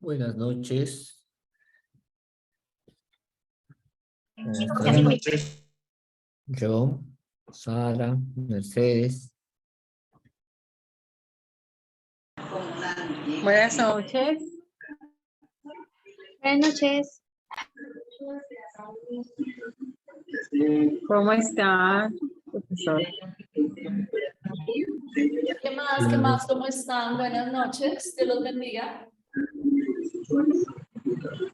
Buenas noches. ¿Cómo Buenas están? noches. Yo, Sara, Mercedes. Buenas noches. Buenas noches. ¿Cómo está, profesor? ¿Qué más? ¿Qué más? ¿Cómo están? Buenas noches. Dios los bendiga.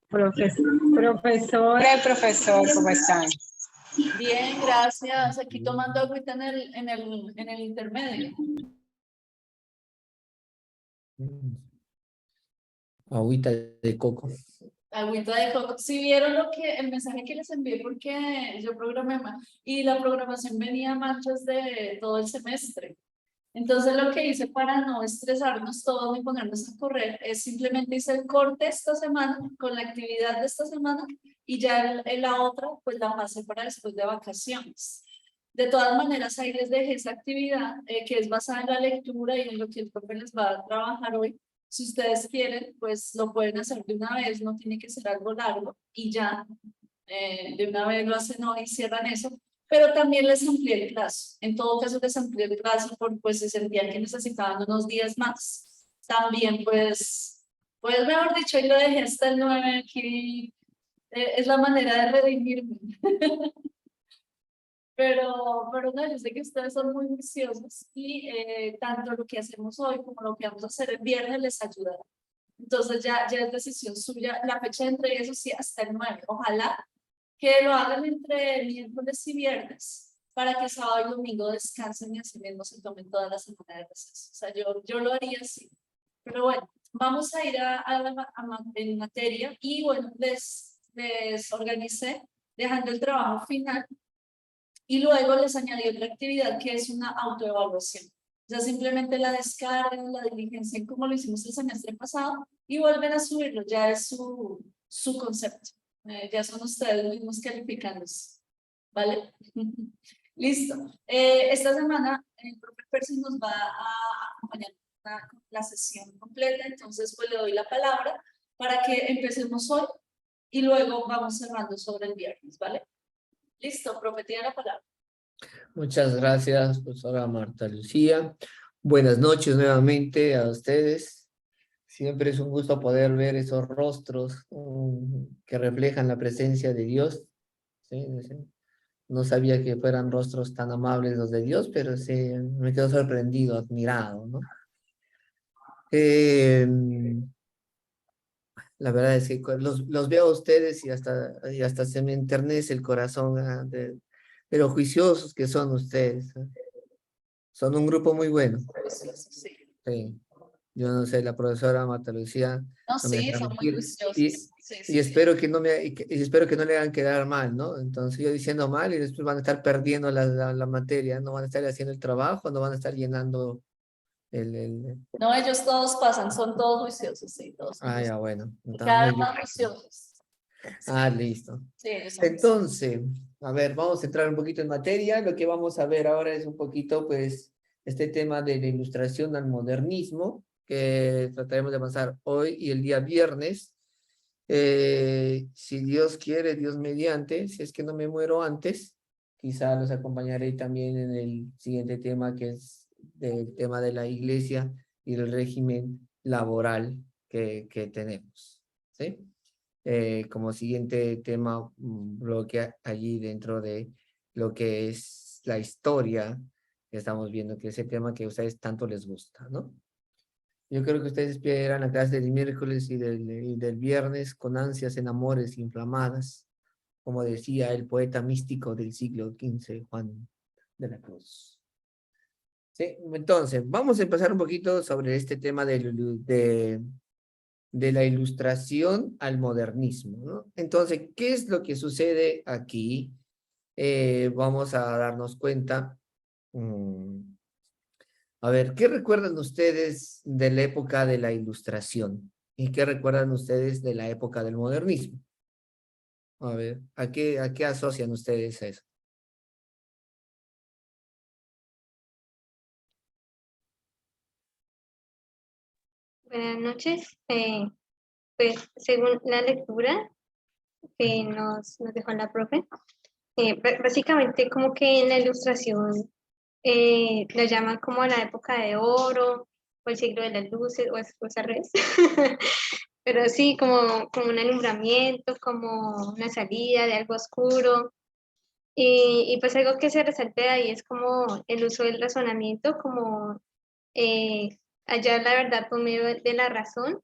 Profesora y profesor, ¿cómo están? Bien, gracias. Aquí tomando agüita en el intermedio. Agüita de coco. Agüita de coco. Si vieron el mensaje que les envié, porque yo programé y la programación venía a manchas de todo el semestre. Entonces lo que hice para no estresarnos todos ni ponernos a correr es simplemente hice el corte esta semana con la actividad de esta semana y ya la otra pues la pasé para después de vacaciones. De todas maneras ahí les dejé esa actividad que es basada en la lectura y en lo que el profe les va a trabajar hoy. Si ustedes quieren pues lo pueden hacer de una vez, no tiene que ser algo largo y ya de una vez lo hacen hoy y cierran eso. Pero también les amplié el plazo. En todo caso les amplié el plazo porque pues se sentían que necesitaban unos días más. También pues mejor dicho, y lo dejé hasta el 9 aquí. Es la manera de redimirme. Pero no, yo sé que ustedes son muy juiciosos y tanto lo que hacemos hoy como lo que vamos a hacer el viernes les ayudará. Entonces ya es decisión suya. La fecha de entrega, eso sí, hasta el 9. Ojalá que lo hagan entre miércoles y viernes para que sábado y domingo descansen y así mismo se tomen toda la semana de receso. O sea, yo lo haría así. Pero bueno, vamos a ir en materia y bueno, les organicé dejando el trabajo final y luego les añadí otra actividad que es una autoevaluación. O sea, simplemente la descargan, la diligencian como lo hicimos el semestre pasado y vuelven a subirlo, ya es su concepto. Ya son ustedes mismos calificándose, ¿vale? Listo. Esta semana el profe Percy nos va a acompañar la sesión completa, entonces pues le doy la palabra para que empecemos hoy y luego vamos cerrando sobre el viernes, ¿vale? Listo, profe, tiene la palabra. Muchas gracias, profesora Marta Lucía. Buenas noches nuevamente a ustedes. Siempre es un gusto poder ver esos rostros que reflejan la presencia de Dios. ¿Sí? No sabía que fueran rostros tan amables los de Dios, pero sí, me quedo sorprendido, admirado, ¿no? La verdad es que los veo a ustedes y hasta se me enternece el corazón de lo juiciosos que son ustedes. Son un grupo muy bueno. Sí. Sí. Yo no sé, la profesora Marta Lucía No, no me sí, deja son muy mentir. juiciosos. Y, Sí, y sí, sí. espero que no me, y espero que no le hagan quedar mal, ¿no? Entonces yo diciendo mal y después van a estar perdiendo la materia, no van a estar haciendo el trabajo, no van a estar llenando el... No, ellos todos pasan, son todos juiciosos, sí, todos son Ah, ya, juiciosos. bueno. Y Entonces, cada muy vez bien. más juiciosos. Sí, Ah, listo. sí, ellos son juiciosos. Entonces, a ver, vamos a entrar un poquito en materia. Lo que vamos a ver ahora es un poquito, pues, este tema de la ilustración al modernismo, que trataremos de avanzar hoy y el día viernes. Si Dios quiere, Dios mediante, si es que no me muero antes, quizá los acompañaré también en el siguiente tema, que es el tema de la iglesia y el régimen laboral que tenemos. ¿Sí? Como siguiente tema, bloque allí dentro de lo que es la historia que estamos viendo, que es el tema que a ustedes tanto les gusta, ¿no? Yo creo que ustedes esperan la clase del miércoles y del viernes con ansias en amores inflamadas, como decía el poeta místico del siglo XV, Juan de la Cruz. Sí, entonces, vamos a empezar un poquito sobre este tema de la ilustración al modernismo, ¿no? Entonces, ¿qué es lo que sucede aquí? Vamos a darnos cuenta. A ver, ¿qué recuerdan ustedes de la época de la ilustración? ¿Y qué recuerdan ustedes de la época del modernismo? A ver, a qué asocian ustedes eso? Buenas noches. pues según la lectura que nos dejó la profe, básicamente como que en la ilustración lo llaman como la época de oro o el siglo de las luces o es al revés. Pero sí, como un alumbramiento, como una salida de algo oscuro. Y pues algo que se resalta de ahí es como el uso del razonamiento, como hallar la verdad por medio de la razón.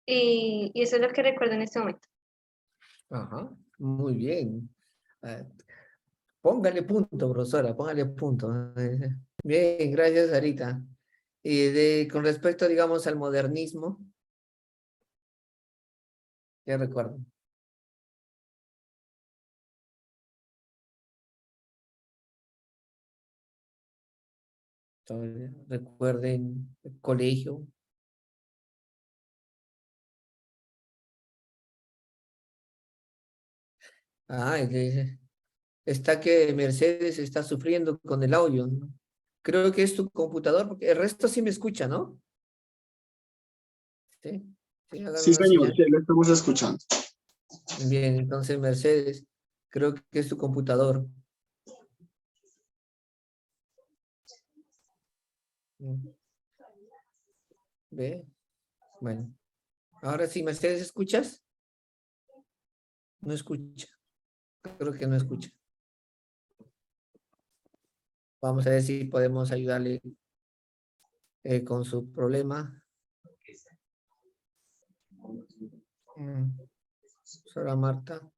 Y eso es lo que recuerdo en este momento. Ajá, muy bien. Ah, póngale punto, profesora, póngale punto. Bien, gracias, Sarita. Y con respecto, digamos, al modernismo, ¿qué recuerdo? Entonces, recuerden el colegio. Ah, está que Mercedes está sufriendo con el audio, ¿no? Creo que es tu computador, porque el resto sí me escucha, ¿no? Sí, sí, hágame Sí, una señor, señal. sí, lo estamos escuchando. Bien, entonces Mercedes, creo que es tu computador. ¿Ve? Bueno, ahora sí, Mercedes, ¿escuchas? No escucha, creo que no escucha. Vamos a ver si podemos ayudarle con su problema. Sora Marta.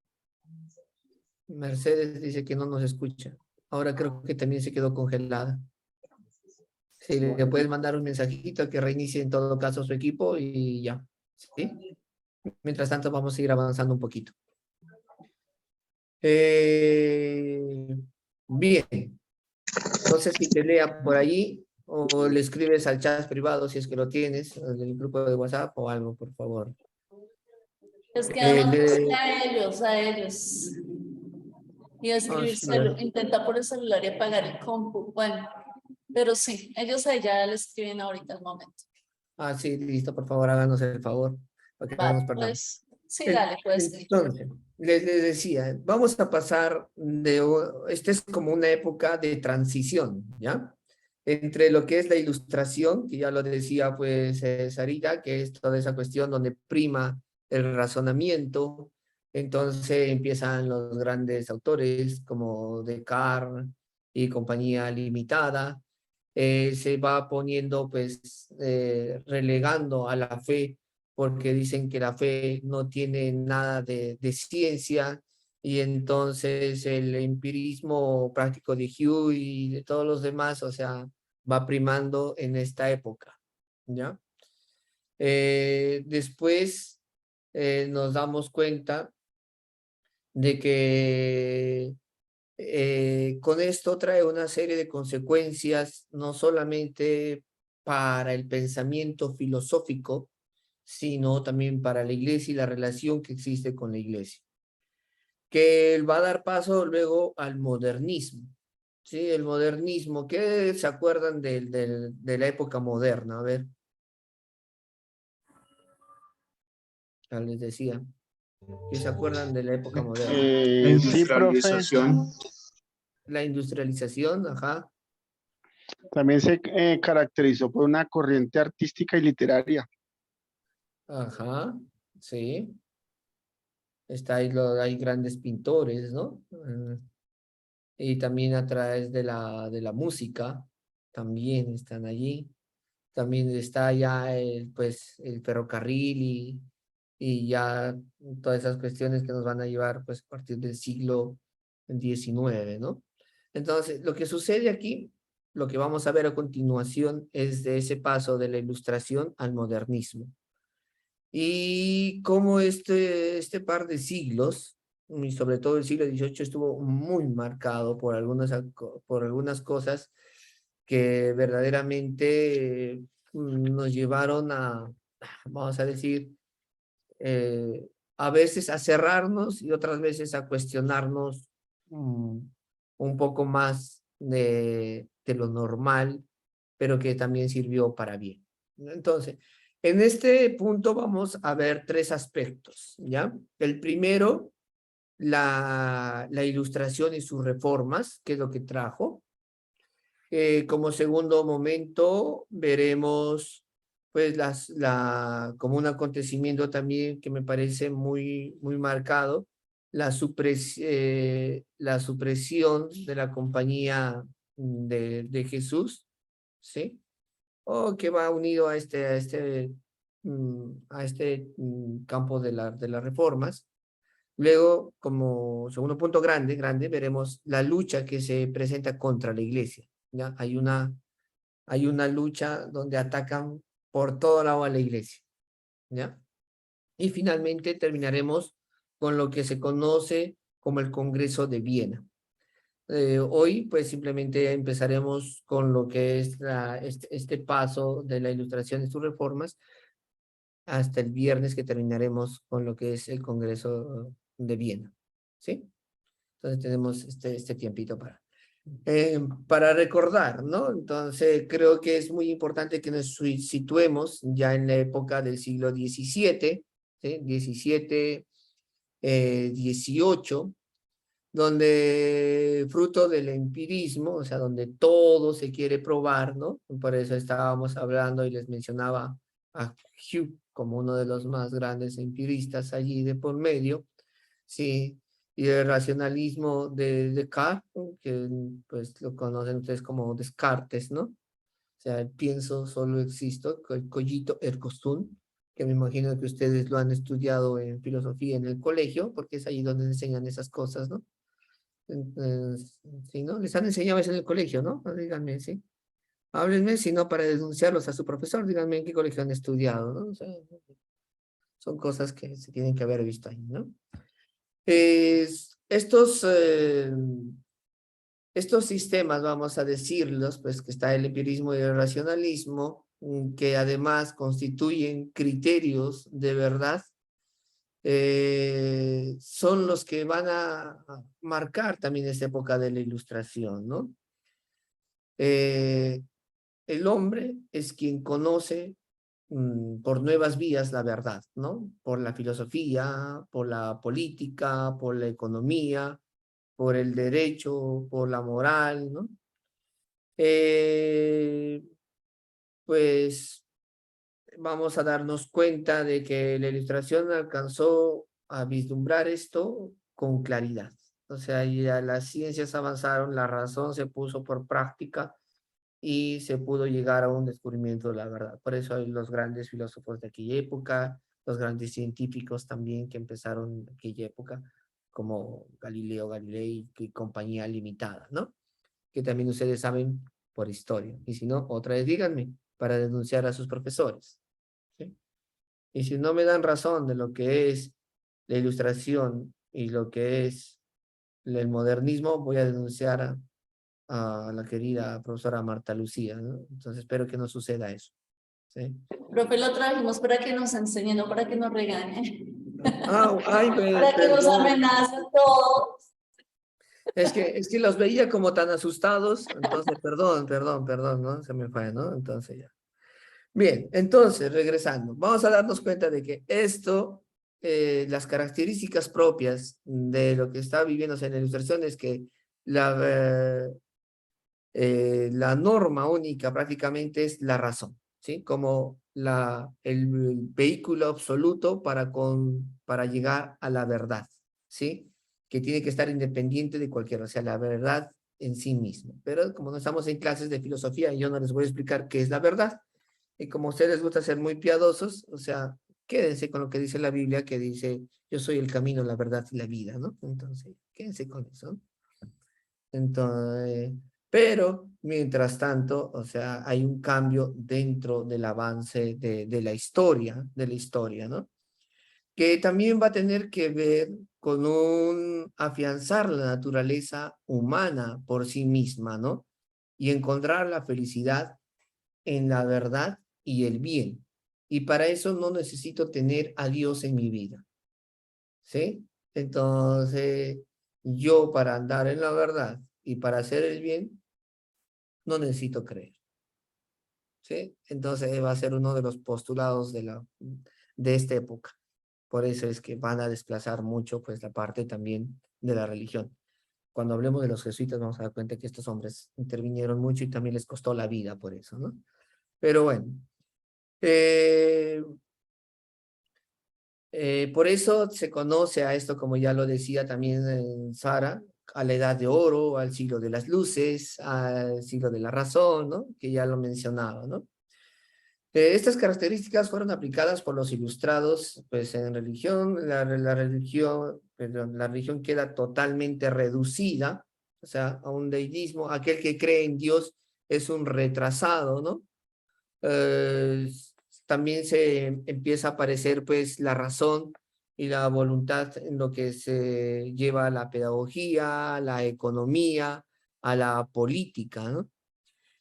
Mercedes dice que no nos escucha. Ahora creo que también se quedó congelada. Si le puedes mandar un mensajito que reinicie en todo caso su equipo y ya. ¿Sí? Mientras tanto vamos a ir avanzando un poquito. Bien. No sé si te lea por allí o le escribes al chat privado si es que lo tienes, del grupo de WhatsApp o algo, por favor. Es que además le- a ellos, a ellos. Y sí, escribírselo, intenta por el celular y apagar el compu. Bueno, pero sí, ellos a ella le escriben ahorita al momento. sí, listo, por favor, háganos el favor, para que no nos Vale, perdamos. pues sí, dale, pues. Entonces, les decía, vamos a pasar esta es como una época de transición, ¿ya? Entre lo que es la ilustración, que ya lo decía pues Sarita, que es toda esa cuestión donde prima el razonamiento, entonces empiezan los grandes autores como Descartes y compañía limitada, se va poniendo pues relegando a la fe porque dicen que la fe no tiene nada de ciencia y entonces el empirismo práctico de Hume y de todos los demás, o sea, va primando en esta época, ¿ya? Después nos damos cuenta de que con esto trae una serie de consecuencias, no solamente para el pensamiento filosófico, sino también para la iglesia y la relación que existe con la iglesia, que va a dar paso luego al modernismo. Sí, el modernismo, ¿qué se acuerdan de la época moderna? A ver, ya les decía, ¿qué se acuerdan de la época moderna? La Sí, profe, industrialización. La industrialización, ajá, también se caracterizó por una corriente artística y literaria. ajá, sí. Está ahí, hay grandes pintores, ¿no? Y también a través de la música, también están allí. También está ya pues, el ferrocarril y ya todas esas cuestiones que nos van a llevar pues, a partir del siglo XIX, ¿no? Entonces, lo que sucede aquí, lo que vamos a ver a continuación es de ese paso de la ilustración al modernismo. Y cómo este par de siglos, y sobre todo el siglo XVIII, estuvo muy marcado por algunas cosas que verdaderamente nos llevaron vamos a decir, a veces a cerrarnos y otras veces a cuestionarnos un poco más de lo normal, pero que también sirvió para bien. Entonces, En este punto vamos a ver tres aspectos, ¿ya? El primero, la ilustración y sus reformas, que es lo que trajo. Como segundo momento, veremos pues como un acontecimiento también que me parece muy marcado, la supresión de la compañía de Jesús, ¿sí? O que va unido a este campo de las reformas. Luego, como segundo punto grande, veremos la lucha que se presenta contra la iglesia, ¿ya? Hay una lucha donde atacan por todo lado a la iglesia, ¿ya? Y finalmente terminaremos con lo que se conoce como el Congreso de Viena. Hoy, pues simplemente empezaremos con lo que es este paso de la ilustración de sus reformas hasta el viernes que terminaremos con lo que es el Congreso de Viena, ¿sí? Entonces tenemos este tiempito para recordar, ¿no? Entonces creo que es muy importante que nos situemos ya en la época del siglo XVII, ¿sí? 17, 18, donde fruto del empirismo, o sea, donde todo se quiere probar, ¿no? Por eso estábamos hablando y les mencionaba a Hume como uno de los más grandes empiristas allí de por medio, sí, y el racionalismo de Descartes, que pues lo conocen ustedes como Descartes, ¿no? O sea, el pienso, solo existo, cogito ergo sum, que me imagino que ustedes lo han estudiado en filosofía en el colegio, porque es ahí donde enseñan esas cosas, ¿no? Sí, ¿no? Les han enseñado eso en el colegio, ¿no? Díganme, sí. Háblenme, si no, para denunciarlos a su profesor, díganme en qué colegio han estudiado, ¿no? O sea, son cosas que se tienen que haber visto ahí, ¿no? Estos sistemas, vamos a decirlos, pues que está el empirismo y el racionalismo, que además constituyen criterios de verdad, son los que van a marcar también esta época de la Ilustración, ¿no? El hombre es quien conoce por nuevas vías la verdad, ¿no? Por la filosofía, por la política, por la economía, por el derecho, por la moral, ¿no? Pues vamos a darnos cuenta de que la Ilustración alcanzó a vislumbrar esto con claridad. O sea, ya las ciencias avanzaron, la razón se puso por práctica y se pudo llegar a un descubrimiento de la verdad. Por eso hay los grandes filósofos de aquella época, los grandes científicos también que empezaron en aquella época, como Galileo Galilei y compañía limitada, ¿no? Que también ustedes saben por historia. Y si no, otra vez díganme para denunciar a sus profesores, ¿sí? Y si no me dan razón de lo que es la Ilustración y lo que es el modernismo, voy a denunciar a la querida profesora Marta Lucía, ¿no? Entonces espero que no suceda eso, ¿sí? Profe, lo trajimos para que nos enseñe, no para que nos regañe. Ay, Para que nos perdón. amenace todo. Es que los veía como tan asustados, entonces perdón, ¿no? Se me fue, ¿no? Entonces ya. Bien, entonces, regresando, vamos a darnos cuenta de que esto, las características propias de lo que está viviéndose en la Ilustración es que la norma única prácticamente es la razón, ¿sí? Como el vehículo absoluto para llegar a la verdad, ¿sí? Que tiene que estar independiente de cualquier, o sea, la verdad en sí mismo. Pero como no estamos en clases de filosofía, yo no les voy a explicar qué es la verdad. Y como a ustedes les gusta ser muy piadosos, o sea, quédense con lo que dice la Biblia, que dice, yo soy el camino, la verdad y la vida, ¿no? Entonces, quédense con eso. Entonces, pero mientras tanto, o sea, hay un cambio dentro del avance de la historia, ¿no? Que también va a tener que ver con afianzar la naturaleza humana por sí misma, ¿no? Y encontrar la felicidad en la verdad y el bien. Y para eso no necesito tener a Dios en mi vida, ¿sí? Entonces, yo para andar en la verdad y para hacer el bien, no necesito creer, ¿sí? Entonces va a ser uno de los postulados de esta época. Por eso es que van a desplazar mucho pues la parte también de la religión. Cuando hablemos de los jesuitas vamos a dar cuenta que estos hombres intervinieron mucho y también les costó la vida por eso, ¿no? Pero bueno, por eso se conoce a esto, como ya lo decía también Sara, a la edad de oro, al siglo de las luces, al siglo de la razón, ¿no? Que ya lo mencionaba, ¿no? Estas características fueron aplicadas por los ilustrados, pues en religión, la religión queda totalmente reducida, o sea, a un deísmo. Aquel que cree en Dios es un retrasado, ¿no? También se empieza a aparecer pues la razón y la voluntad en lo que se lleva a la pedagogía, a la economía, a la política, ¿no?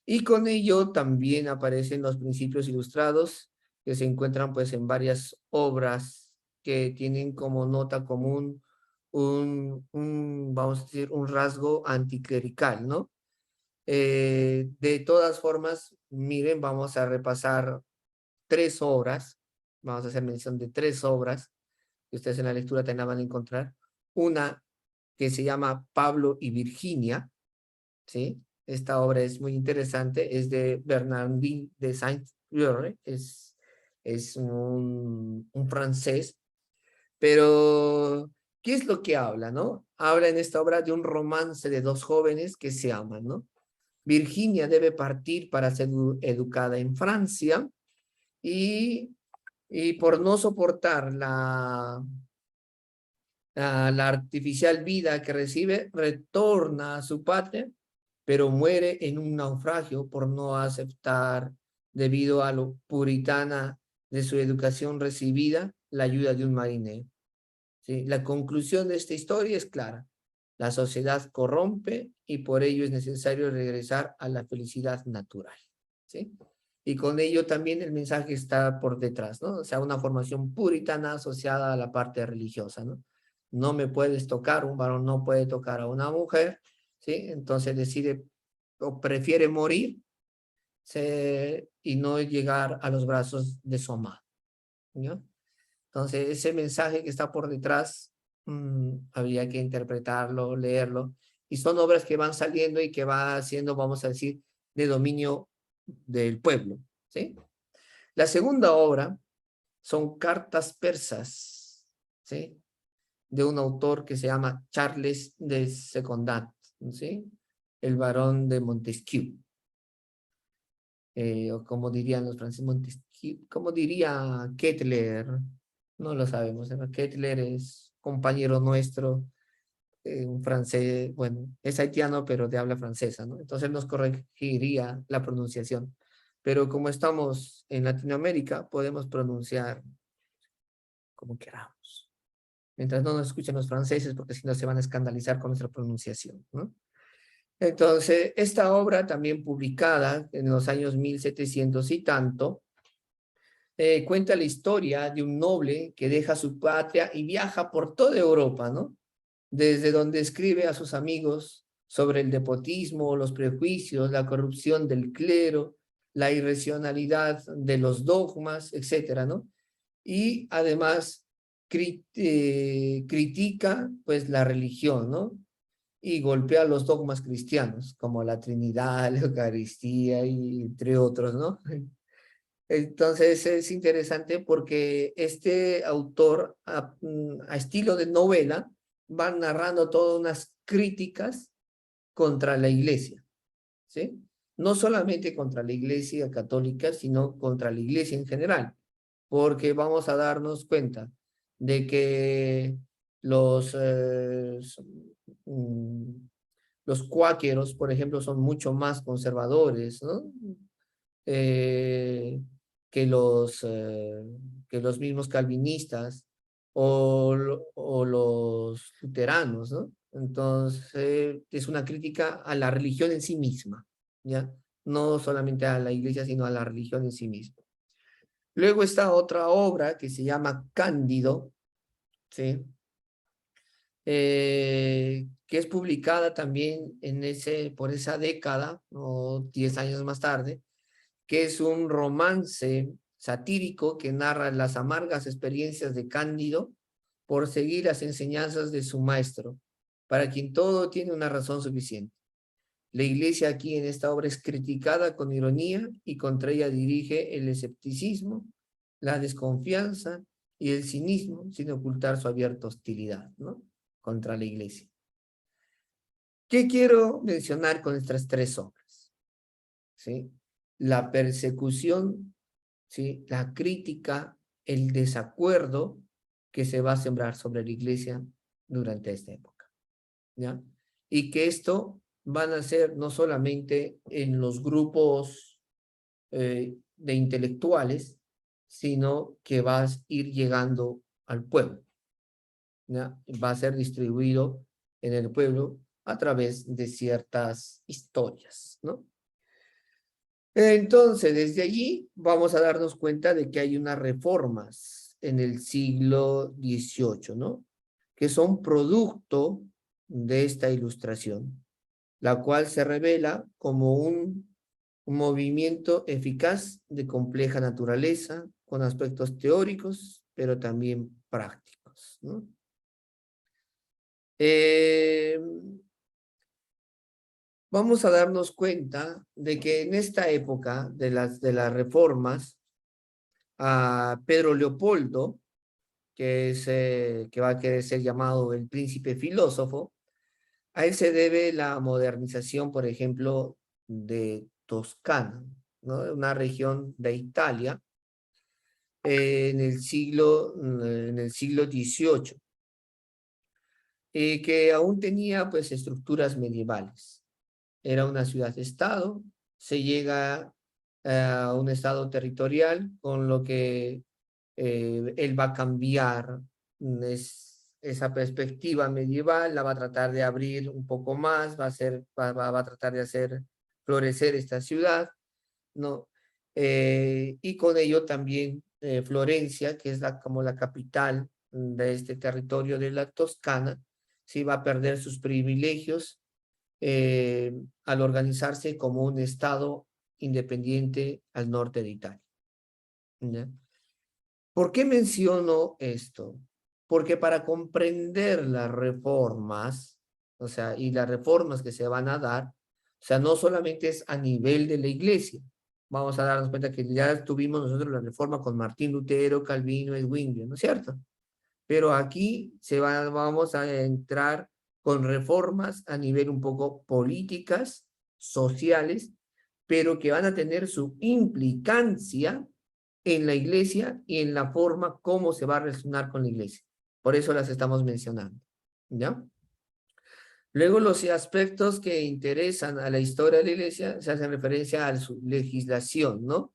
Y con ello también aparecen los principios ilustrados que se encuentran pues en varias obras que tienen como nota común vamos a decir, un rasgo anticlerical, ¿no? De todas formas, miren, vamos a repasar 3 obras, vamos a hacer mención de 3 obras que ustedes en la lectura también van a encontrar. Una que se llama Pablo y Virginia, ¿sí? Esta obra es muy interesante, es de Bernardin de Saint-Exupéry, es un francés, pero ¿qué es lo que habla, no? Habla en esta obra de un romance de 2 jóvenes que se aman, ¿no? Virginia debe partir para ser educada en Francia y por no soportar la artificial vida que recibe, retorna a su patria, pero muere en un naufragio por no aceptar, debido a lo puritana de su educación recibida, la ayuda de un marinero. ¿Sí? La conclusión de esta historia es clara. La sociedad corrompe y por ello es necesario regresar a la felicidad natural. ¿Sí? Y con ello también el mensaje está por detrás, ¿no? O sea, una formación puritana asociada a la parte religiosa, ¿no? No me puedes tocar, un varón no puede tocar a una mujer, ¿sí? Entonces decide o prefiere morir y no llegar a los brazos de su amado, ¿no? Entonces, ese mensaje que está por detrás, habría que interpretarlo, leerlo, y son obras que van saliendo y que va haciendo, vamos a decir, de dominio del pueblo, ¿sí? La segunda obra son cartas persas, ¿sí? De un autor que se llama Charles de Secondat, ¿sí? El barón de Montesquieu. O como dirían los franceses, Montesquieu, como diría Kettler, no lo sabemos, ¿no? Kettler es compañero nuestro, un francés, bueno, es haitiano, pero de habla francesa, ¿no? Entonces nos corregiría la pronunciación. Pero como estamos en Latinoamérica, podemos pronunciar como queramos. Mientras no nos escuchen los franceses, porque si no se van a escandalizar con nuestra pronunciación, ¿no? Entonces, esta obra también publicada en los años 1700 y tanto, cuenta la historia de un noble que deja su patria y viaja por toda Europa, ¿no? Desde donde escribe a sus amigos sobre el despotismo, los prejuicios, la corrupción del clero, la irracionalidad de los dogmas, etcétera, ¿no? Y además critica, pues, la religión, ¿no? Y golpea los dogmas cristianos, como la Trinidad, la Eucaristía, y entre otros, ¿no? Entonces es interesante porque este autor, a estilo de novela, va narrando todas unas críticas contra la iglesia, ¿sí? No solamente contra la iglesia católica, sino contra la iglesia en general, porque vamos a darnos cuenta de que mm, los cuáqueros, por ejemplo, son mucho más conservadores, ¿no? Eh, que los mismos calvinistas o los luteranos, ¿no? Entonces, es una crítica a la religión en sí misma, ¿ya? No solamente a la iglesia, sino a la religión en sí misma. Luego está otra obra que se llama Cándido, ¿sí? Que es publicada también por esa década, o 10 años más tarde, que es un romance satírico que narra las amargas experiencias de Cándido por seguir las enseñanzas de su maestro, para quien todo tiene una razón suficiente. La Iglesia aquí en esta obra es criticada con ironía y contra ella dirige el escepticismo, la desconfianza y el cinismo, sin ocultar su abierta hostilidad, ¿no?, contra la Iglesia. ¿Qué quiero mencionar con estas tres obras? ¿Sí? La persecución, ¿sí?, la crítica, el desacuerdo que se va a sembrar sobre la Iglesia durante esta época, ¿ya? Y que esto van a ser no solamente en los grupos de intelectuales, sino que va a ir llegando al pueblo, ¿ya? Va a ser distribuido en el pueblo a través de ciertas historias, ¿no? Entonces, desde allí vamos a darnos cuenta de que hay unas reformas en el siglo XVIII, ¿no?, que son producto de esta ilustración, la cual se revela como un movimiento eficaz de compleja naturaleza, con aspectos teóricos, pero también prácticos, ¿no? Vamos a darnos cuenta de que en esta época de las reformas, a Pedro Leopoldo, que va a querer ser llamado el príncipe filósofo, a él se debe la modernización, por ejemplo, de Toscana, ¿no?, una región de Italia, en el siglo XVIII, que aún tenía pues estructuras medievales. Era una ciudad-estado, se llega a un estado territorial, con lo que él va a cambiar esa perspectiva medieval, la va a tratar de abrir un poco más, va a tratar de hacer florecer esta ciudad, ¿no? Y con ello también Florencia, que es como la capital de este territorio de la Toscana, sí va a perder sus privilegios al organizarse como un estado independiente al norte de Italia, ¿ya? ¿Por qué menciono esto? Porque para comprender las reformas, o sea, y las reformas que se van a dar, o sea, no solamente es a nivel de la Iglesia. Vamos a darnos cuenta que ya tuvimos nosotros la reforma con Martín Lutero, Calvino y Zwingli, ¿no es cierto? Pero aquí vamos a entrar con reformas a nivel un poco políticas, sociales, pero que van a tener su implicancia en la Iglesia y en la forma como se va a relacionar con la Iglesia. Por eso las estamos mencionando, ¿ya? Luego, los aspectos que interesan a la historia de la Iglesia se hacen referencia a su legislación, ¿no?,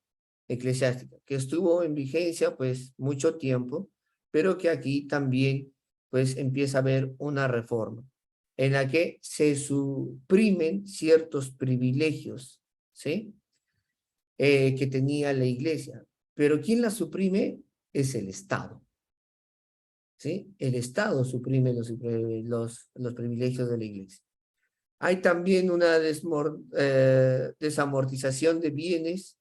eclesiástica, que estuvo en vigencia pues mucho tiempo, pero que aquí también pues empieza a haber una reforma en la que se suprimen ciertos privilegios, ¿sí?, que tenía la Iglesia. Pero ¿quién la suprime? Es el Estado, ¿sí? El Estado suprime los privilegios de la Iglesia. Hay también una desamortización de bienes.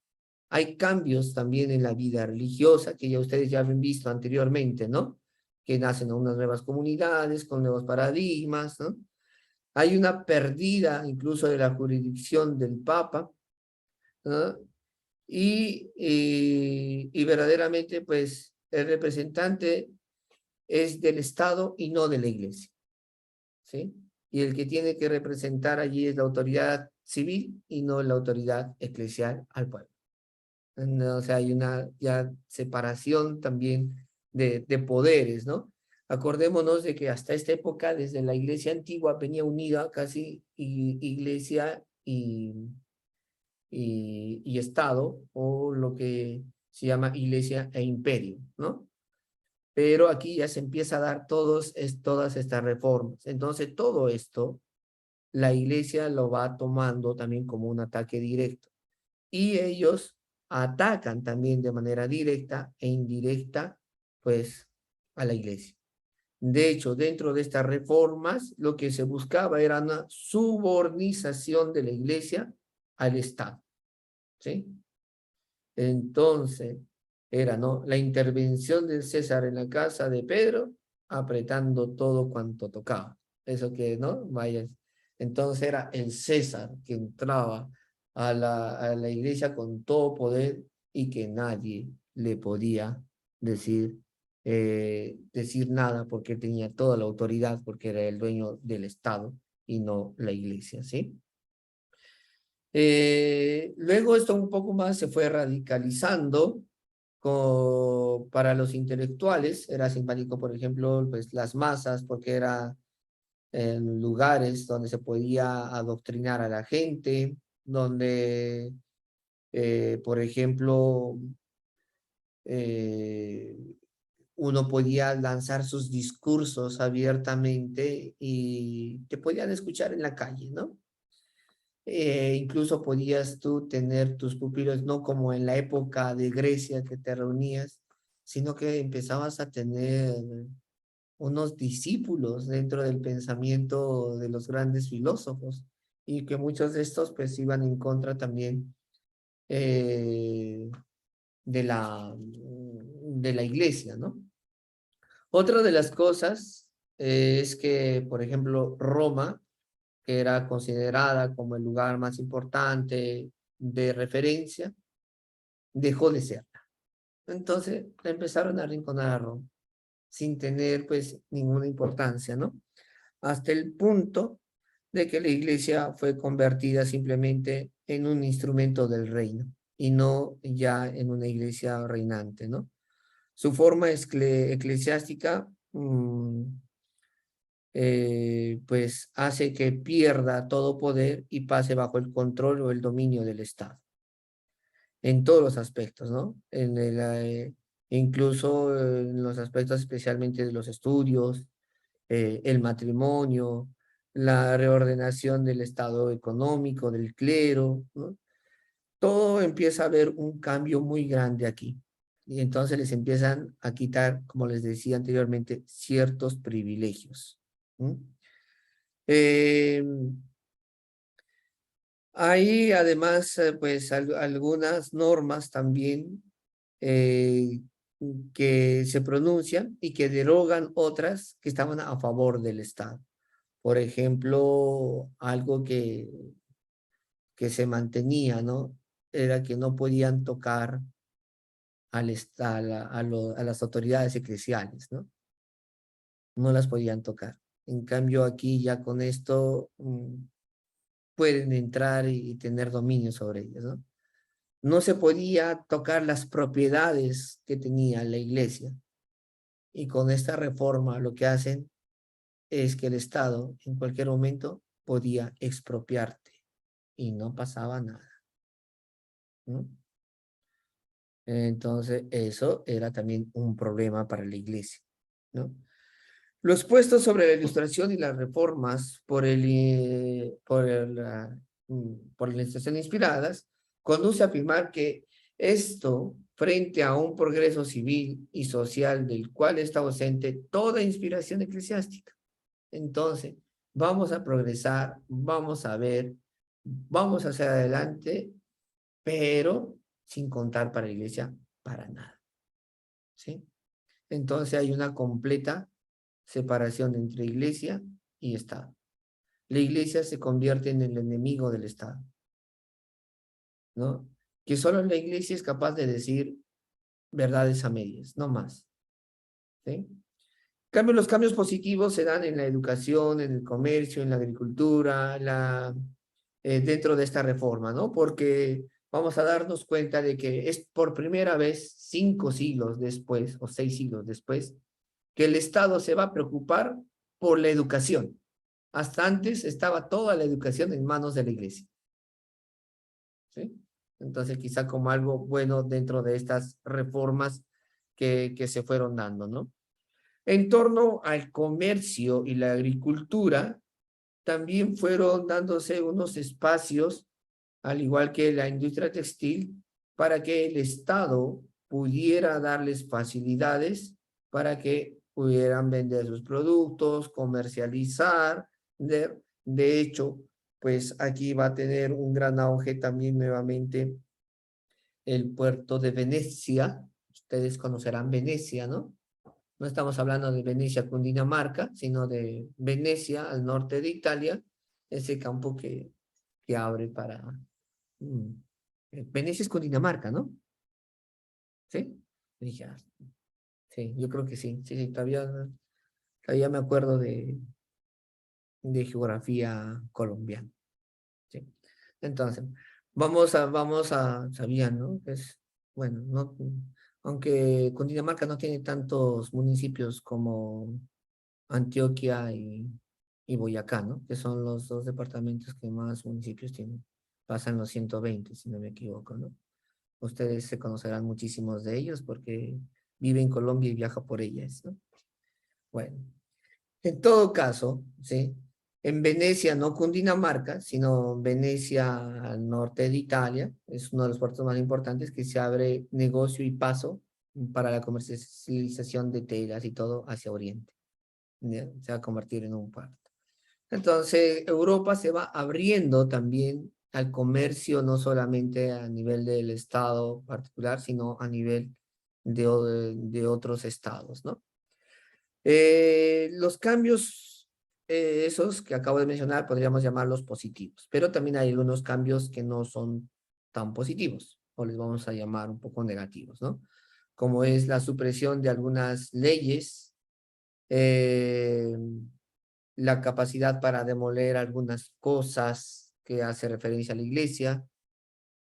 Hay cambios también en la vida religiosa, que ya ustedes ya han visto anteriormente, ¿no?, que nacen unas nuevas comunidades con nuevos paradigmas, ¿no? Hay una pérdida incluso de la jurisdicción del Papa, ¿no? Y verdaderamente, pues, el representante es del Estado y no de la Iglesia, ¿sí? Y el que tiene que representar allí es la autoridad civil y no la autoridad eclesial al pueblo. O sea, hay una ya separación también de poderes, ¿no? Acordémonos de que hasta esta época, desde la Iglesia antigua, venía unida casi Iglesia y Estado, o lo que se llama Iglesia e Imperio, ¿no? Pero aquí ya se empieza a dar todas estas reformas. Entonces, todo esto, la Iglesia lo va tomando también como un ataque directo. Y ellos atacan también de manera directa e indirecta, pues, a la Iglesia. De hecho, dentro de estas reformas, lo que se buscaba era una subordinación de la Iglesia al Estado, ¿sí? Entonces, era, ¿no? La intervención del César en la casa de Pedro, apretando todo cuanto tocaba. Eso que, ¿no? Vaya. Entonces era el César que entraba a la iglesia con todo poder y que nadie le podía decir, decir nada porque él tenía toda la autoridad, porque era el dueño del Estado y no la iglesia, ¿sí? Luego esto un poco más se fue radicalizando para los intelectuales. Era simpático, por ejemplo, pues las masas, porque era en lugares donde se podía adoctrinar a la gente, donde, por ejemplo, eh, uno podía lanzar sus discursos abiertamente y te podían escuchar en la calle, ¿no? Incluso podías tú tener tus pupilos, no como en la época de Grecia que te reunías, sino que empezabas a tener unos discípulos dentro del pensamiento de los grandes filósofos y que muchos de estos pues iban en contra también de la iglesia, ¿no? Otra de las cosas es que, por ejemplo, Roma, que era considerada como el lugar más importante de referencia, dejó de serla. Entonces la empezaron a arrinconar a Roma, sin tener pues ninguna importancia, ¿no? Hasta el punto de que la iglesia fue convertida simplemente en un instrumento del reino y no ya en una iglesia reinante, ¿no? Su forma eclesiástica pues hace que pierda todo poder y pase bajo el control o el dominio del Estado, en todos los aspectos, ¿no? Incluso en los aspectos especialmente de los estudios, el matrimonio, la reordenación del estado económico, del clero, ¿no? Todo empieza a haber un cambio muy grande aquí. Y entonces les empiezan a quitar, como les decía anteriormente, ciertos privilegios. Hay además, pues, algunas normas también que se pronuncian y que derogan otras que estaban a favor del Estado. Por ejemplo, algo que se mantenía, ¿no? Era que no podían tocar a las autoridades eclesiales, ¿no? No las podían tocar. En cambio, aquí ya con esto pueden entrar y tener dominio sobre ellas, ¿no? No se podía tocar las propiedades que tenía la iglesia. Y con esta reforma lo que hacen es que el Estado en cualquier momento podía expropiarte y no pasaba nada, ¿no? Entonces, eso era también un problema para la iglesia, ¿no? Los puestos sobre la ilustración y las reformas por las ilustraciones inspiradas conduce a afirmar que esto, frente a un progreso civil y social del cual está ausente toda inspiración eclesiástica. Entonces, vamos a progresar, vamos a ver, vamos hacia adelante, pero sin contar para la iglesia para nada, ¿sí? Entonces hay una completa separación entre iglesia y Estado. La iglesia se convierte en el enemigo del Estado, ¿no? Que solo la iglesia es capaz de decir verdades a medias, no más, ¿sí? En cambio, los cambios positivos se dan en la educación, en el comercio, en la agricultura, dentro de esta reforma, ¿no? Porque vamos a darnos cuenta de que es por primera vez 5 siglos después, o 6 siglos después, que el Estado se va a preocupar por la educación. Hasta antes estaba toda la educación en manos de la iglesia, ¿sí? Entonces, quizá como algo bueno dentro de estas reformas que se fueron dando, ¿no? En torno al comercio y la agricultura, también fueron dándose unos espacios, al igual que la industria textil, para que el Estado pudiera darles facilidades para que pudieran vender sus productos, comercializar. De hecho, pues aquí va a tener un gran auge también nuevamente el puerto de Venecia. Ustedes conocerán Venecia, ¿no? No estamos hablando de Venecia, Cundinamarca, sino de Venecia, al norte de Italia, ese campo que abre para... Venecia es Cundinamarca, ¿no? ¿Sí? Dije, sí, yo creo que sí. Sí, todavía me acuerdo de geografía colombiana. ¿Sí? Entonces, sabían, ¿no? Bueno, no, aunque Cundinamarca no tiene tantos municipios como Antioquia y Boyacá, ¿no? Que son los dos departamentos que más municipios tienen. Pasan los 120, si no me equivoco, ¿no? Ustedes se conocerán muchísimos de ellos porque vive en Colombia y viaja por ellas, ¿no? Bueno, en todo caso, ¿sí? En Venecia, no Cundinamarca, sino Venecia al norte de Italia, es uno de los puertos más importantes que se abre negocio y paso para la comercialización de telas y todo hacia Oriente. ¿Ya? Se va a convertir en un puerto. Entonces, Europa se va abriendo también al comercio, no solamente a nivel del estado particular, sino a nivel de otros estados, ¿no? Los cambios, esos que acabo de mencionar, podríamos llamarlos positivos, pero también hay algunos cambios que no son tan positivos, o les vamos a llamar un poco negativos, ¿no? Como es la supresión de algunas leyes, la capacidad para demoler algunas cosas que hace referencia a la iglesia,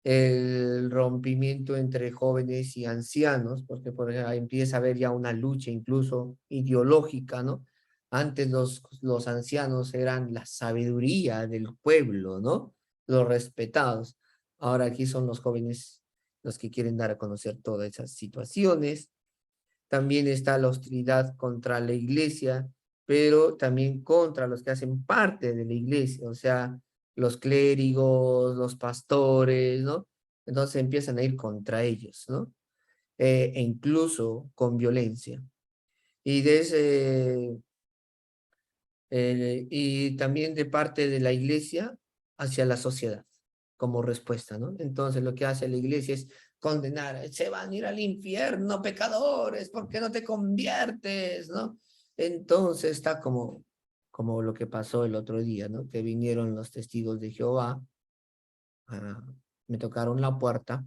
el rompimiento entre jóvenes y ancianos, porque por ejemplo, empieza a haber ya una lucha incluso ideológica, ¿no? Antes los ancianos eran la sabiduría del pueblo, ¿no? Los respetados. Ahora aquí son los jóvenes los que quieren dar a conocer todas esas situaciones. También está la hostilidad contra la iglesia, pero también contra los que hacen parte de la iglesia, o sea, los clérigos, los pastores, ¿no? Entonces empiezan a ir contra ellos, ¿no? E incluso con violencia. Y, y también de parte de la iglesia hacia la sociedad, como respuesta, ¿no? Entonces lo que hace la iglesia es condenar, se van a ir al infierno, pecadores, ¿por qué no te conviertes, no? Entonces está como lo que pasó el otro día, ¿no? Que vinieron los testigos de Jehová, me tocaron la puerta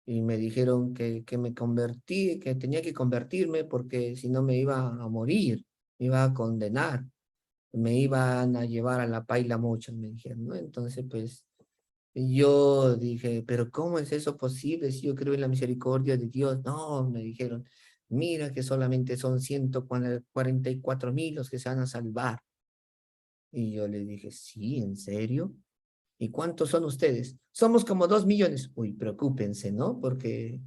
y me dijeron que me convertí, que tenía que convertirme porque si no me iba a morir, me iba a condenar, me iban a llevar a la paila mucho, me dijeron, ¿no? Entonces, pues, yo dije, pero ¿cómo es eso posible si yo creo en la misericordia de Dios? No, me dijeron, mira que solamente son 144,000 los que se van a salvar. Y yo le dije, sí, ¿en serio? ¿Y cuántos son ustedes? Somos como 2 millones. Uy, preocúpense, ¿no? Porque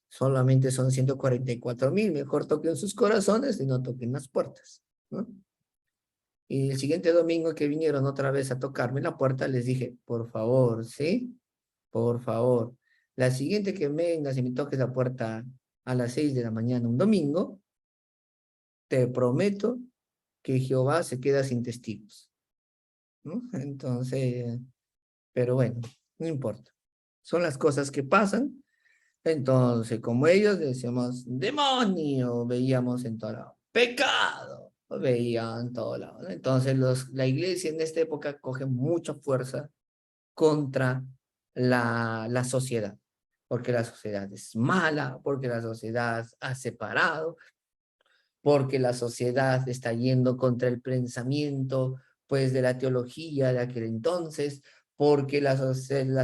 solamente son 144,000. Mejor toquen sus corazones y no toquen las puertas, ¿no? Y el siguiente domingo que vinieron otra vez a tocarme la puerta, les dije, por favor, ¿sí? Por favor. La siguiente que vengas y me toques la puerta a las 6 de la mañana un domingo, te prometo que Jehová se queda sin testigos, ¿no? Entonces, pero bueno, no importa. Son las cosas que pasan. Entonces, como ellos decíamos, demonio, veíamos en todo lado. Pecado, veían en todo lado, ¿no? Entonces, la iglesia en esta época coge mucha fuerza contra la sociedad, porque la sociedad es mala, porque la sociedad ha separado, porque la sociedad está yendo contra el pensamiento, pues, de la teología de aquel entonces, porque la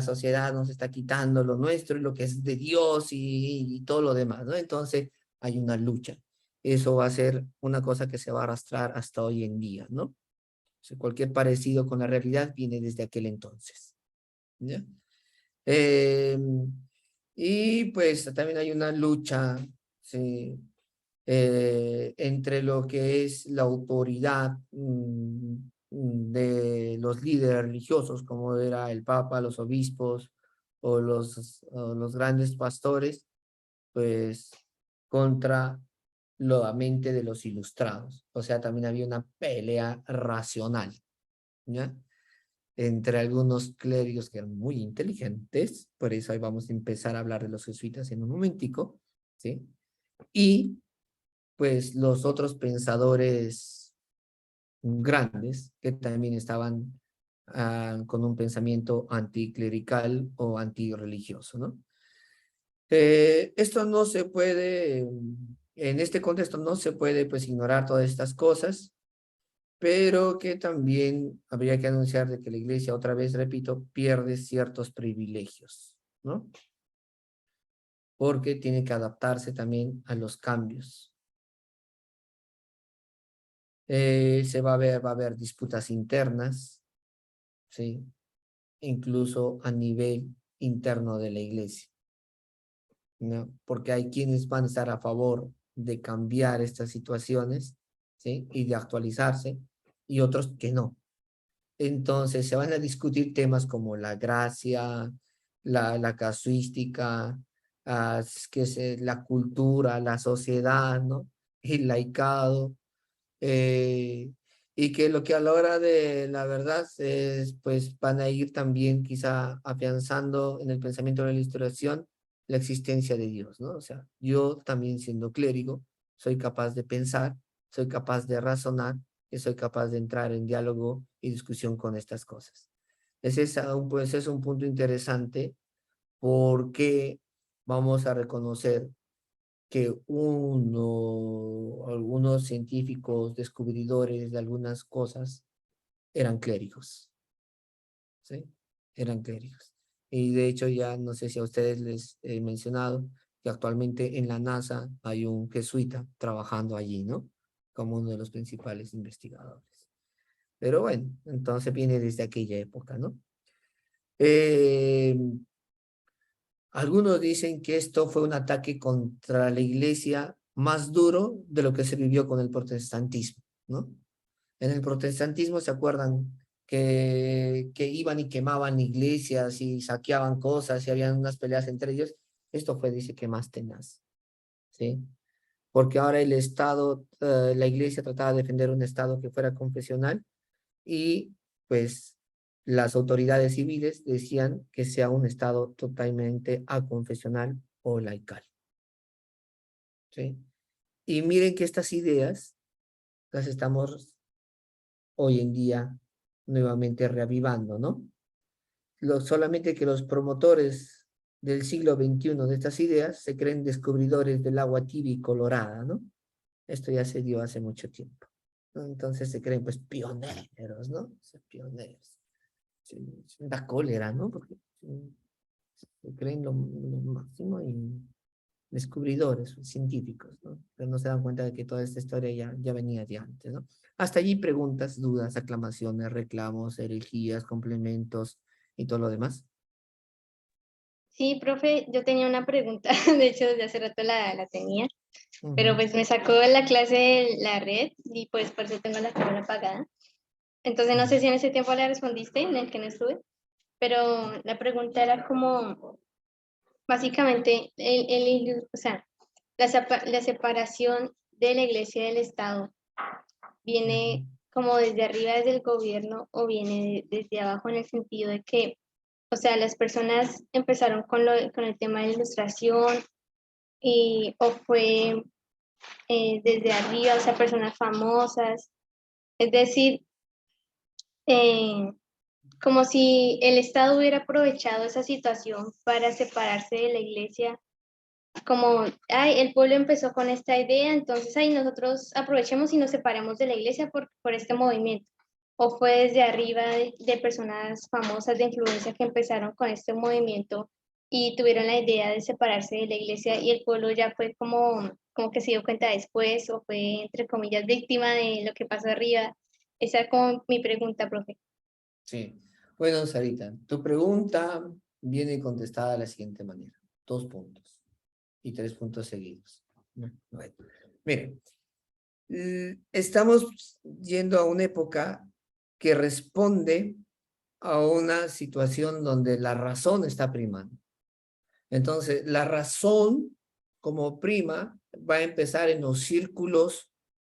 sociedad nos está quitando lo nuestro y lo que es de Dios y todo lo demás, ¿no? Entonces hay una lucha. Eso va a ser una cosa que se va a arrastrar hasta hoy en día, ¿no? O sea, cualquier parecido con la realidad viene desde aquel entonces, ¿ya? Y pues también hay una lucha, ¿sí? Entre lo que es la autoridad de los líderes religiosos, como era el Papa, los obispos o los grandes pastores, pues contra la mente de los ilustrados. O sea, también había una pelea racional, ¿ya? entre algunos clérigos que eran muy inteligentes, por eso ahí vamos a empezar a hablar de los jesuitas en un momentico, ¿sí? Y pues los otros pensadores grandes que también estaban con un pensamiento anticlerical o antirreligioso, ¿no? Esto no se puede, en este contexto no se puede pues ignorar todas estas cosas, pero que también habría que anunciar de que la iglesia, otra vez repito, pierde ciertos privilegios, ¿no? Porque tiene que adaptarse también a los cambios. Va a haber disputas internas, ¿sí? Incluso a nivel interno de la iglesia, ¿no? Porque hay quienes van a estar a favor de cambiar estas situaciones, ¿sí? Y de actualizarse, y otros que no. Entonces se van a discutir temas como la gracia, la casuística, la cultura, la sociedad, ¿no? El laicado, y que lo que a la hora de la verdad es, pues van a ir también quizá afianzando en el pensamiento de la ilustración la existencia de Dios, ¿no? O sea, yo también siendo clérigo, soy capaz de pensar, soy capaz de razonar, y soy capaz de entrar en diálogo y discusión con estas cosas. Pues es un punto interesante porque vamos a reconocer que algunos científicos descubridores de algunas cosas eran clérigos, ¿sí? Eran clérigos. Y de hecho ya no sé si a ustedes les he mencionado que actualmente en la NASA hay un jesuita trabajando allí, ¿no? Como uno de los principales investigadores. Pero bueno, entonces viene desde aquella época, ¿no? Algunos dicen que esto fue un ataque contra la iglesia más duro de lo que se vivió con el protestantismo, ¿no? En el protestantismo, ¿se acuerdan? Que iban y quemaban iglesias y saqueaban cosas y habían unas peleas entre ellos. Esto fue, dice, que más tenaz, ¿sí? Porque ahora el Estado, la iglesia trataba de defender un Estado que fuera confesional y pues las autoridades civiles decían que sea un Estado totalmente aconfesional o laical, ¿sí? Y miren que estas ideas las estamos hoy en día nuevamente reavivando, ¿no? Solamente que los promotores del siglo XXI de estas ideas se creen descubridores del agua tibia y colorada, ¿no? Esto ya se dio hace mucho tiempo, ¿no? Entonces se creen pues pioneros, ¿no? O sea, pioneros. Sí, da cólera, ¿no? Porque se creen lo máximo y descubridores, científicos, ¿no? Pero no se dan cuenta de que toda esta historia ya venía de antes, ¿no? Hasta allí preguntas, dudas, aclamaciones, reclamos, herejías, complementos y todo lo demás. Sí, profe, yo tenía una pregunta, de hecho desde hace rato la tenía, pero Ujú. pues me sacó de la clase la red y pues por eso tengo la cámara apagada. Entonces no sé si en ese tiempo le respondiste, en el que no estuve, pero la pregunta era como, básicamente, o sea, la separación de la iglesia y del Estado viene como desde arriba, desde el gobierno, o viene desde abajo en el sentido de que, o sea, las personas empezaron con el tema de la ilustración o fue desde arriba, o sea, personas famosas, es decir, eh, como si el Estado hubiera aprovechado esa situación para separarse de la iglesia, como, ay, el pueblo empezó con esta idea, entonces, ay, nosotros aprovechemos y nos separemos de la iglesia por este movimiento. O fue desde arriba de personas famosas de influencia que empezaron con este movimiento y tuvieron la idea de separarse de la iglesia y el pueblo ya fue como que se dio cuenta después o fue, entre comillas, víctima de lo que pasó arriba. Esa es como mi pregunta, profe. Sí. Bueno, Sarita, tu pregunta viene contestada de la siguiente manera. 2 puntos y 3 puntos seguidos. Bueno, miren, estamos yendo a una época que responde a una situación donde la razón está primando. Entonces, la razón como prima va a empezar en los círculos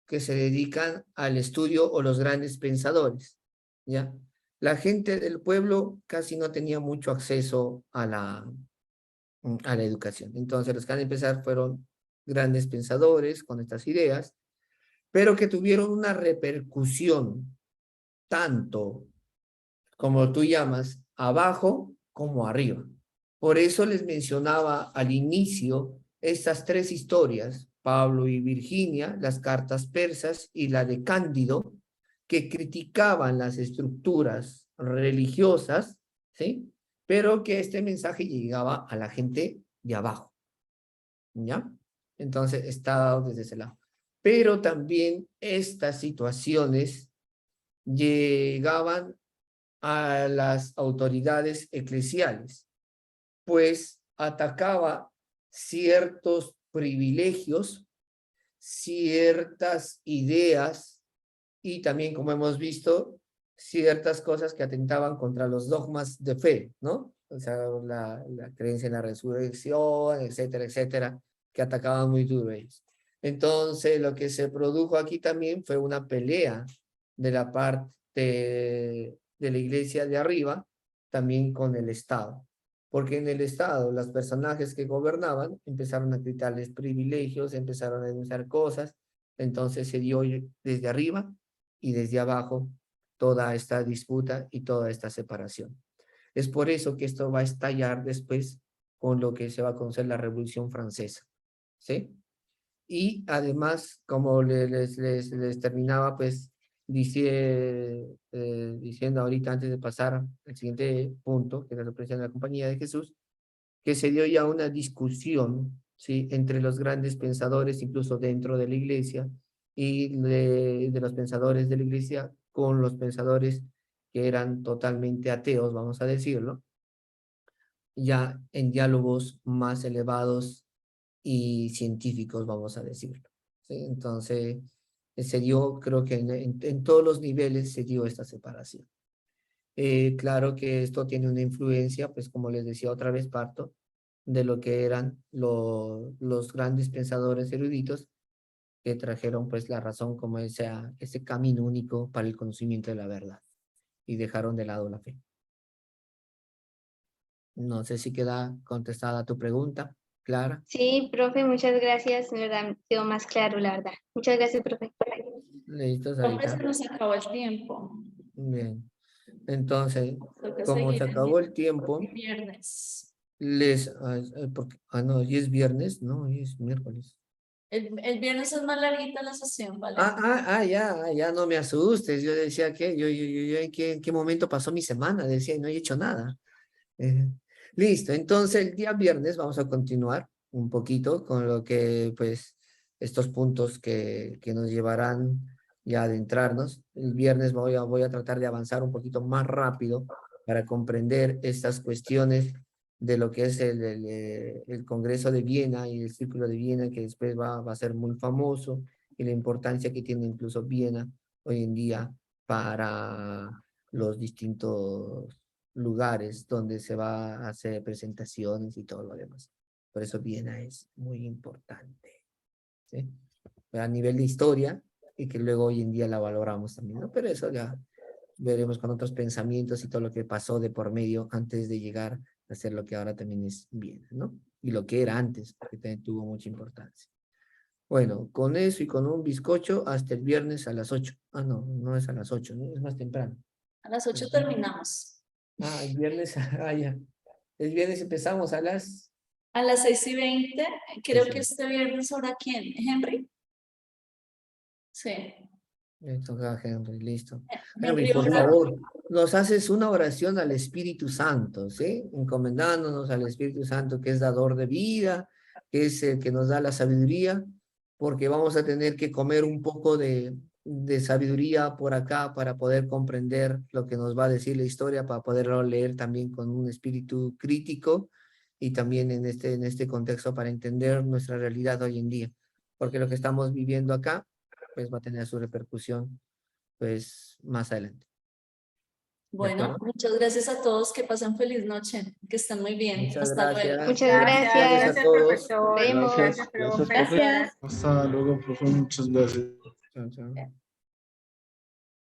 que se dedican al estudio o los grandes pensadores, ¿ya? la gente del pueblo casi no tenía mucho acceso a la educación. Entonces los que han empezado fueron grandes pensadores con estas ideas, pero que tuvieron una repercusión tanto, como tú llamas, abajo como arriba. Por eso les mencionaba al inicio estas tres historias, Pablo y Virginia, las cartas persas y la de Cándido, que criticaban las estructuras religiosas, ¿sí? Pero que este mensaje llegaba a la gente de abajo, ¿ya? Entonces estaba desde ese lado. Pero también estas situaciones llegaban a las autoridades eclesiales, pues atacaba ciertos privilegios, ciertas ideas y también, como hemos visto, ciertas cosas que atentaban contra los dogmas de fe, ¿no? O sea, la creencia en la resurrección, etcétera, etcétera, que atacaban muy duro ellos. Entonces, lo que se produjo aquí también fue una pelea de la parte de la iglesia de arriba, también con el Estado. Porque en el Estado, los personajes que gobernaban empezaron a quitarles privilegios, empezaron a denunciar cosas, entonces se dio desde arriba y desde abajo toda esta disputa y toda esta separación. Es por eso que esto va a estallar después con lo que se va a conocer la Revolución Francesa, ¿sí? Y además, como les terminaba pues diciendo ahorita antes de pasar al siguiente punto, que es la represión de la Compañía de Jesús, que se dio ya una discusión, ¿sí? Entre los grandes pensadores, incluso dentro de la iglesia, y de los pensadores de la iglesia con los pensadores que eran totalmente ateos, vamos a decirlo, ya en diálogos más elevados y científicos, vamos a decirlo, ¿sí? Entonces, se dio, creo que en todos los niveles se dio esta separación. Claro que esto tiene una influencia, pues como les decía otra vez, parto de lo que eran los grandes pensadores eruditos que trajeron pues la razón como ese camino único para el conocimiento de la verdad y dejaron de lado la fe. No sé si queda contestada tu pregunta, Clara. Sí, profe, muchas gracias. De verdad, quedó más claro, la verdad. Muchas gracias, profe. ¿Listo, Profe, se Sarita? nos acabó el tiempo. Bien. Entonces, Toca como seguir se acabó el tiempo, el viernes. no, hoy es viernes, no, hoy es miércoles. El viernes es más larguita la sesión, ¿vale? Ya no me asustes. Yo decía que yo en qué momento pasó mi semana, decía, y no he hecho nada. Listo, entonces el día viernes vamos a continuar un poquito con lo que, pues, estos puntos que nos llevarán ya a adentrarnos. El viernes voy a tratar de avanzar un poquito más rápido para comprender estas cuestiones de lo que es el Congreso de Viena y el Círculo de Viena, que después va a ser muy famoso, y la importancia que tiene incluso Viena hoy en día para los distintos lugares donde se va a hacer presentaciones y todo lo demás. Por eso Viena es muy importante, ¿sí? A nivel de historia, y que luego hoy en día la valoramos también, ¿no? Pero eso ya veremos con otros pensamientos y todo lo que pasó de por medio antes de llegar a ser lo que ahora también es Viena, ¿no? Y lo que era antes, porque también tuvo mucha importancia. Bueno, con eso y con un bizcocho hasta el viernes a las 8. Ah, no, no es a las 8, ¿no? Es más temprano. A las 8 terminamos. El viernes, ya. El viernes empezamos a las... A las 6:20, creo Sí. que este viernes, ¿ahora quién? ¿Henry? Sí. Toca Henry, listo. Henry, Henry, por ojalá. favor, nos haces una oración al Espíritu Santo, ¿sí? Encomendándonos al Espíritu Santo, que es dador de vida, que es el que nos da la sabiduría, porque vamos a tener que comer un poco de sabiduría por acá para poder comprender lo que nos va a decir la historia, para poderlo leer también con un espíritu crítico y también en este contexto para entender nuestra realidad hoy en día, porque lo que estamos viviendo acá pues va a tener su repercusión pues más adelante. Bueno, muchas gracias a todos, que pasen feliz noche, que estén muy bien. Muchas Hasta gracias. luego. Muchas gracias. Gracias a todos. profesor. Vemos. Gracias, profe. Gracias. Hasta luego, profe. Muchas gracias. Chao, chao.